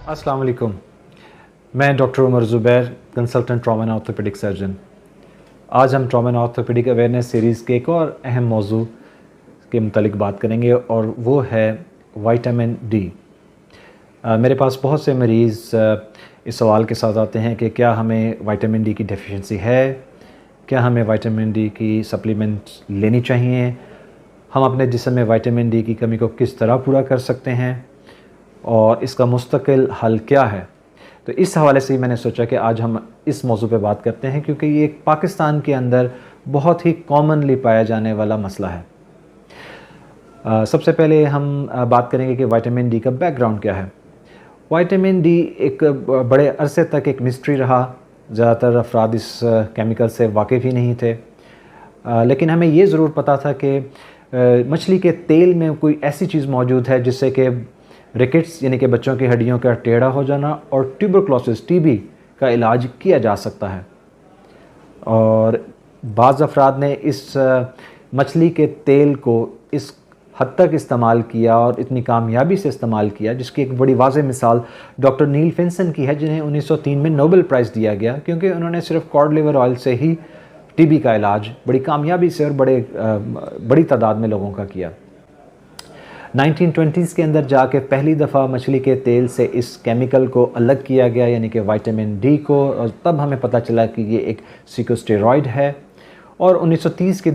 अस्सलाम वालेकुम। मैं doctor Umar Zubair, consultant trauma and orthopaedic surgeon. आज हम trauma and orthopaedic awareness series के एक और अहम मौजू के मुतालिक बात करेंगे और वो है विटामिन डी। मेरे पास बहुत से मरीज़ इस सवाल के साथ आते हैं कि क्या हमें विटामिन डी की डेफिशिएंसी है, क्या हमें विटामिन डी की सप्लीमेंट्स लेनी चाहिए, हम अपने जिस्म में विटामिन डी की कमी को किस तरह पूरा कर सकते हैं और इसका मुस्तकिल हल क्या है। तो इस हवाले से ही मैंने सोचा कि आज हम इस मौजू पे बात करते हैं, क्योंकि ये पाकिस्तान के अंदर बहुत ही कॉमनली पाया जाने वाला मसला है। सबसे पहले हम बात करेंगे कि विटामिन डी का बैकग्राउंड क्या है। विटामिन डी एक बड़े अरसे तक एक मिस्ट्री रहा। ज़्यादातर अफराद इस केमिकल से वाकिफ़ ही नहीं थे, लेकिन हमें ये ज़रूर पता था कि मछली के तेल में कोई ऐसी चीज़ मौजूद है जिससे कि रिकेट्स यानी कि बच्चों की हड्डियों का टेढ़ा हो जाना और ट्यूबरक्लोसिस टीबी का इलाज किया जा सकता है। और बाज़ अफराद ने इस मछली के तेल को इस हद तक इस्तेमाल किया और इतनी कामयाबी से इस्तेमाल किया, जिसकी एक बड़ी वाज़ेह मिसाल डॉक्टर नील फिंसन की है, जिन्हें 1903 में नोबेल प्राइज़ दिया गया, क्योंकि उन्होंने सिर्फ कॉड लिवर ऑयल से ही टीबी का इलाज बड़ी कामयाबी से और बड़ी तादाद में लोगों का किया। 1920s के अंदर जाके पहली दफ़ा मछली के तेल से इस केमिकल को अलग किया गया, यानी कि विटामिन डी को, और तब हमें पता चला कि ये एक सिकोस्टेरॉइड है। और 1930 के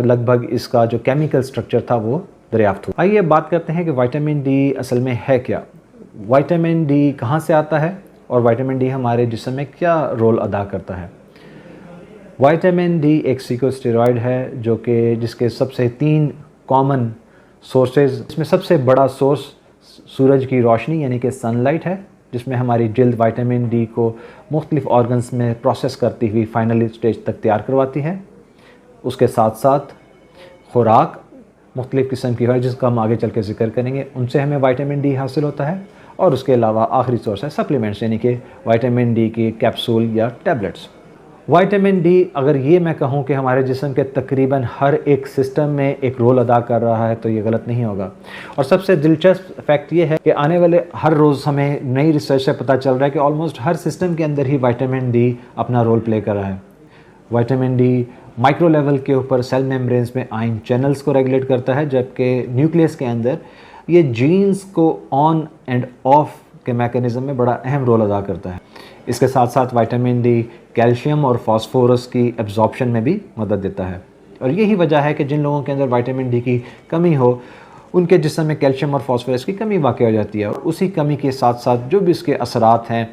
लगभग इसका जो केमिकल स्ट्रक्चर था वो दरियाफ्त हुआ। आइए बात करते हैं कि विटामिन डी असल में है क्या, विटामिन डी कहाँ से आता है और विटामिन डी हमारे जिस्म में क्या रोल अदा करता है। विटामिन डी एक सिकोस्टेरॉइड है जिसके सबसे 3 कॉमन सोर्सेज, इसमें सबसे बड़ा सोर्स सूरज की रोशनी यानी कि सनलाइट है, जिसमें हमारी जल्द विटामिन डी को मुख्तलिफ ऑर्गन्स में प्रोसेस करती हुई फाइनल स्टेज तक तैयार करवाती है। उसके साथ साथ खुराक मुख्तलिफ किस्म की है, जिसका हम आगे चल के ज़िक्र करेंगे, उनसे हमें विटामिन डी हासिल होता है। और उसके अलावा आखिरी सोर्स है सप्लीमेंट्स, यानी कि विटामिन डी की कैप्सूल या टैबलेट्स। विटामिन डी, अगर ये मैं कहूँ कि हमारे जिस्म के तकरीबन हर एक सिस्टम में एक रोल अदा कर रहा है, तो ये गलत नहीं होगा। और सबसे दिलचस्प फैक्ट ये है कि आने वाले हर रोज़ हमें नई रिसर्च से पता चल रहा है कि ऑलमोस्ट हर सिस्टम के अंदर ही विटामिन डी अपना रोल प्ले कर रहा है। विटामिन डी माइक्रो लेवल के ऊपर सेल मेम्ब्रेन्स में आयन चैनल्स को रेगुलेट करता है, जबकि न्यूक्लियस के अंदर ये जीन्स को ऑन एंड ऑफ के मैकेनिज़्म में बड़ा अहम रोल अदा करता है। इसके साथ साथ विटामिन डी कैल्शियम और फास्फोरस की एब्जॉर्प्शन में भी मदद देता है। और यही वजह है कि जिन लोगों के अंदर विटामिन डी की कमी हो, उनके जिस्म में कैल्शियम और फास्फोरस की कमी वाक़ हो जाती है। और उसी कमी के साथ साथ जो भी इसके असरात हैं,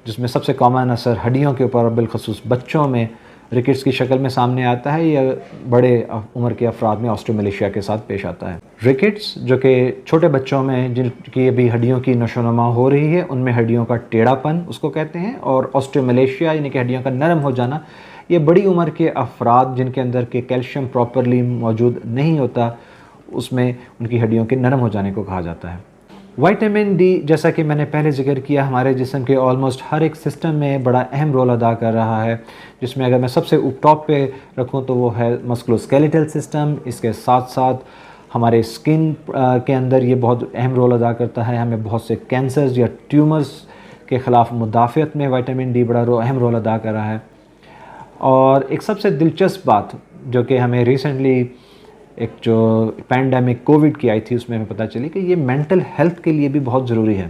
जिसमें सबसे कॉमन असर हड्डियों के ऊपर और बिलखसूस बच्चों में रिकेट्स की शक्ल में सामने आता है, या बड़े उम्र के अफराद में ऑस्टियोमलेशिया के साथ पेश आता है। रिकेट्स जो कि छोटे बच्चों में जिनकी अभी हड्डियों की नशोनुमा हो रही है, उनमें हड्डियों का टेढ़ापन उसको कहते हैं। और ऑस्टियोमलेशिया यानी कि हड्डियों का नरम हो जाना, ये बड़ी उम्र के अफराद जिनके अंदर के कैल्शियम प्रॉपरली मौजूद नहीं होता, उसमें उनकी हड्डियों के नरम हो जाने को कहा जाता है। विटामिन डी, जैसा कि मैंने पहले जिक्र किया, हमारे जिस्म के ऑलमोस्ट हर एक सिस्टम में बड़ा अहम रोल अदा कर रहा है, जिसमें अगर मैं सबसे टॉप पे रखूं तो वो है मस्कुलोस्केलेटल सिस्टम। इसके साथ साथ हमारे स्किन के अंदर ये बहुत अहम रोल अदा करता है। हमें बहुत से कैंसर्स या ट्यूमर्स के ख़िलाफ़ मुदाफ़ियत में विटामिन डी बड़ा अहम रोल अदा कर रहा है। और एक सबसे दिलचस्प बात जो कि हमें रिसेंटली एक जो पैंडेमिक कोविड की आई थी, उसमें हमें पता चली कि ये मेंटल हेल्थ के लिए भी बहुत ज़रूरी है।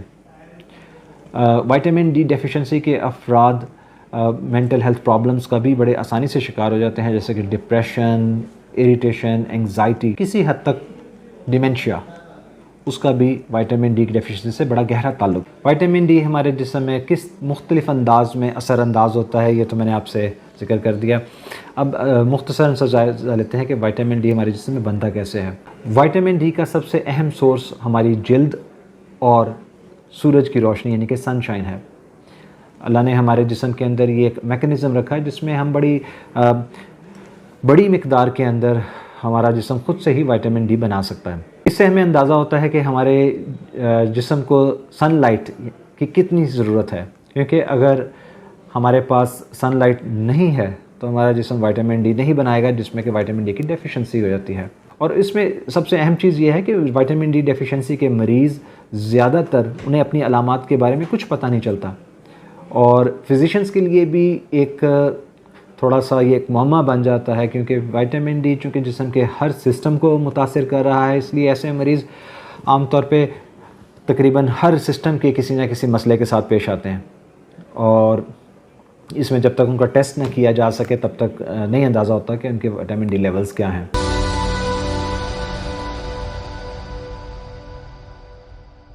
विटामिन डी डेफिशिएंसी के अफराद मेंटल हेल्थ प्रॉब्लम्स का भी बड़े आसानी से शिकार हो जाते हैं, जैसे कि डिप्रेशन, इरिटेशन, एंग्जाइटी, किसी हद तक डिमेंशिया, उसका भी विटामिन डी की डेफिशिएंसी से बड़ा गहरा ताल्लुक। विटामिन डी हमारे जिस्म में किस मुख्तलिफ अंदाज में असरअंदाज होता है, ये तो मैंने आपसे जिक्र कर दिया। अब मुख्तसरन सा जायज़ा लेते हैं कि विटामिन डी हमारे जिस्म में बनता कैसे है। विटामिन डी का सबसे अहम सोर्स हमारी जल्द और सूरज की रोशनी यानी कि सनशाइन है। अल्लाह ने हमारे जिस्म के अंदर ये एक मैकेनिज़्म रखा है, जिसमें हम बड़ी मिकदार के अंदर हमारा जिस्म खुद से ही विटामिन डी बना सकता है। इससे हमें अंदाज़ा होता है कि हमारे जिस्म को सनलाइट की कितनी ज़रूरत है, क्योंकि अगर हमारे पास सनलाइट नहीं है तो हमारा जिस्म विटामिन डी नहीं बनाएगा, जिसमें कि विटामिन डी की डेफिशिएंसी हो जाती है। और इसमें सबसे अहम चीज़ ये है कि विटामिन डी डेफिशिएंसी के मरीज़ ज़्यादातर उन्हें अपनी अलामात के बारे में कुछ पता नहीं चलता। और फिजिशियंस के लिए भी एक थोड़ा सा ये एक मुअम्मा बन जाता है, क्योंकि विटामिन डी चूँकि जिस्म के हर सिस्टम को मुतासिर कर रहा है, इसलिए ऐसे मरीज़ आमतौर पे तकरीबन हर सिस्टम के किसी न किसी मसले के साथ पेश आते हैं। और इसमें जब तक उनका टेस्ट न किया जा सके तब तक नहीं अंदाज़ा होता कि उनके विटामिन डी लेवल्स क्या हैं।